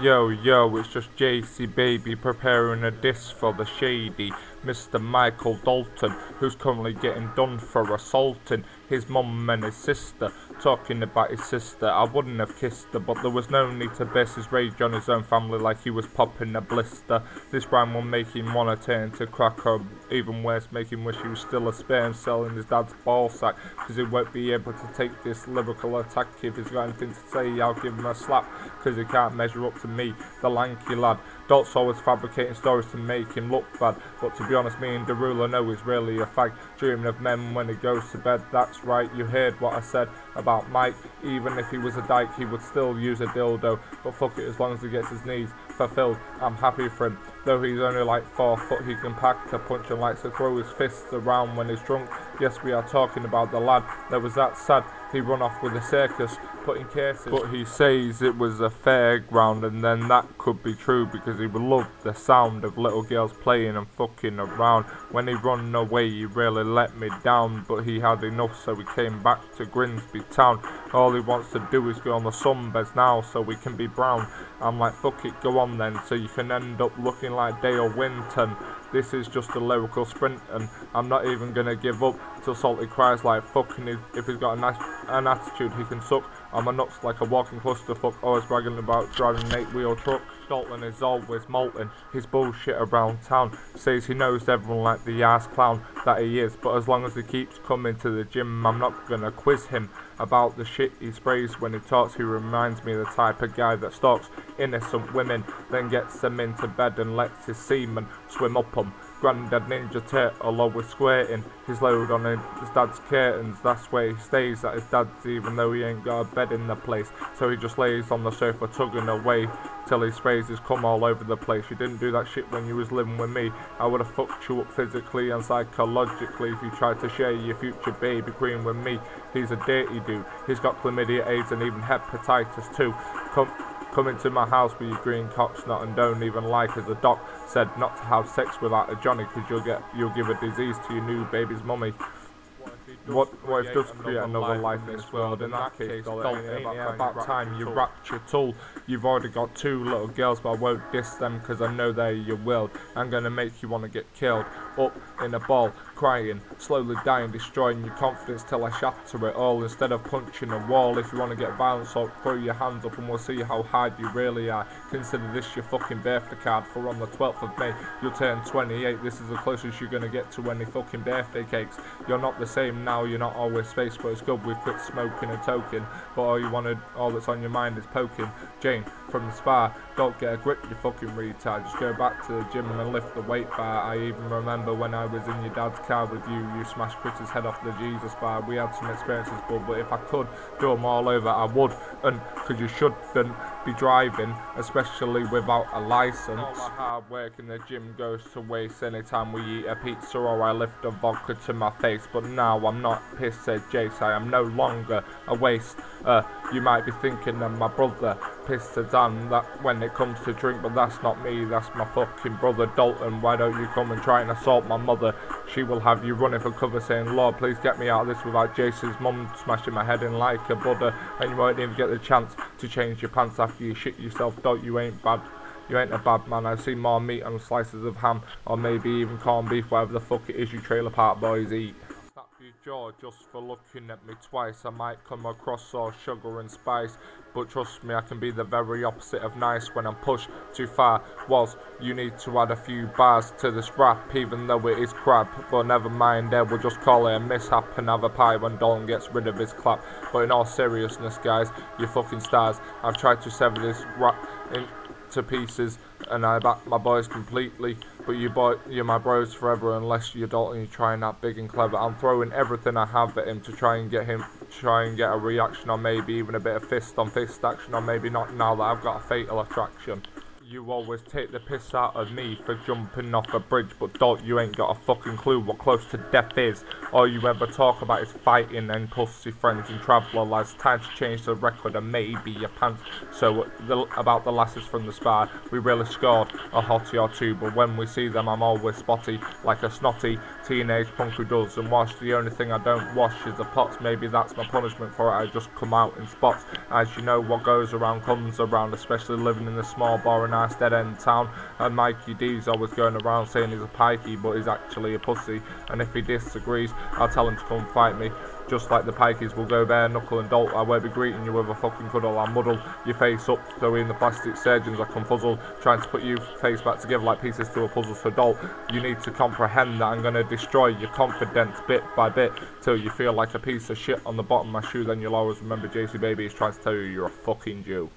Yo, yo, it's just Jasey baby preparing a diss for the shady Mr. Michael Dalton, who's currently getting done for assaulting his mum and his sister. Talking about his sister, I wouldn't have kissed her, but there was no need to base his rage on his own family like he was popping a blister. This rhyme will make him wanna turn to crack, or even worse, make him wish he was still a sperm cell in his dad's ballsack, because he won't be able to take this lyrical attack. If he's got anything to say, I'll give him a slap, because he can't measure up to me, the lanky lad. Dalt's always fabricating stories to make him look bad, but to be honest, me and the ruler know he's really a fag, dreaming of men when he goes to bed. That's right, you heard what I said about Mike. Even if he was a dyke, he would still use a dildo, but fuck it, as long as he gets his needs fulfilled, I'm happy for him. Though he's only like 4 foot, he can pack a punch and likes to throw his fists around when he's drunk. Yes, we are talking about the lad that was that sad he run off with a circus, putting cases. But he says it was a fairground, and then that could be true, because he loved the sound of little girls playing and fucking around. When he run away, he really let me down, but he had enough, so he came back to Grimsby town. All he wants to do is go on the sunbeds now, so we can be brown. I'm like, fuck it, go on then, so you can end up looking like Dale Winton. This is just a lyrical sprint, and I'm not even gonna give up till Salty cries like fucking. If he's got an attitude, he can suck on my nuts like a walking clusterfuck, always bragging about driving an 8-wheel truck. Dalton is always molting his bullshit around town, says he knows everyone like the ass clown that he is, but as long as he keeps coming to the gym, I'm not gonna quiz him about the shit he sprays when he talks. He reminds me of the type of guy that stalks innocent women, then gets them into bed and lets his semen swim up them. Grandad Ninja Turtle always squirting his load on his dad's curtains. That's where he stays at his dad's, even though he ain't got a bed in the place. So he just lays on the sofa tugging away till he sprays his cum all over the place. You didn't do that shit when you was living with me. I would have fucked you up physically and psychologically if you tried to share your future baby queen with me. He's a dirty dude. He's got chlamydia, AIDS, and even hepatitis too. Come into my house with your green cock snot, and don't even like, as the doc said, not to have sex without a Johnny, because you'll give a disease to your new baby's mummy. What if it does create another life in this world? In that case, Dalt, ain't it about time you wrapped your tool? You've already got 2 little girls, but I won't diss them, because I know they're your world. I'm gonna make you wanna get killed, up in a ball, crying, slowly dying, destroying your confidence till I shatter it all, instead of punching a wall. If you wanna get violent, so throw your hands up and we'll see how hard you really are. Consider this your fucking birthday card, for on the 12th of May, you'll turn 28. This is the closest you're gonna get to any fucking birthday cakes. You're not the same now, you're not always space, but it's good we've quit smoking and toking, but all that's on your mind is poking. Jane from the spa, don't get a grip, you fucking retard. Just go back to the gym and lift the weight bar. I even remember when I was in your dad's car with you, you smashed Chris's head off the Jesus bar. We had some experiences, but if I could do them all over, I would, and because you shouldn't be driving, especially without a license. All the hard work in the gym goes to waste anytime we eat a pizza or I lift a vodka to my face. But now I'm not pissed, said Jace, I am no longer a waste. You might be thinking of my brother, pissed as Dan, that when it comes to drink, but that's not me, that's my fucking brother Dalton. Why don't you come and try and assault my mother? She will have you running for cover saying, Lord, please get me out of this, without Jason's mum smashing my head in like a Buddha, and you won't even get the chance to change your pants after you shit yourself. Dalt, you ain't bad. You ain't a bad man. I've seen more meat on slices of ham, or maybe even corned beef, whatever the fuck it is you trailer park boys eat. Snap your jaw just for looking at me twice. I might come across all sugar and spice, but trust me, I can be the very opposite of nice when I'm pushed too far. You need to add a few bars to this rap, even though it is crap, but never mind, we'll just call it a mishap and have a pie when Dalton gets rid of his clap. But in all seriousness, guys, you fucking stars, I've tried to sever this rap into pieces, and I back my boys completely, but you're my bros forever unless you're Dalton, you're trying that big and clever. I'm throwing everything I have at him to try and get a reaction, or maybe even a bit of fist on fist action, or maybe not now that I've got a fatal attraction. You always take the piss out of me for jumping off a bridge, but Dalt, you ain't got a fucking clue what close to death is. All you ever talk about is fighting and pussy friends and traveller lads. Time to change the record and maybe your pants. So about the lasses from the spar, we really scored a hottie or two, but when we see them I'm always spotty, like a snotty teenage punk who does and wash. The only thing I don't wash is the pots. Maybe that's my punishment for it, I just come out in spots. As you know, what goes around comes around, especially living in a small bar in nice dead end town. And Mikey D's always going around saying he's a pikey, but he's actually a pussy. And if he disagrees, I'll tell him to come fight me. Just like the pikeys will go bare knuckle and Dalt, I will be greeting you with a fucking cuddle. I'll muddle your face up so in the plastic surgeons I can puzzle, trying to put you face back together like pieces to a puzzle. So Dalt, you need to comprehend that I'm gonna destroy your confidence bit by bit till you feel like a piece of shit on the bottom of my shoe. Then you'll always remember Jasey baby is trying to tell you you're a fucking Jew.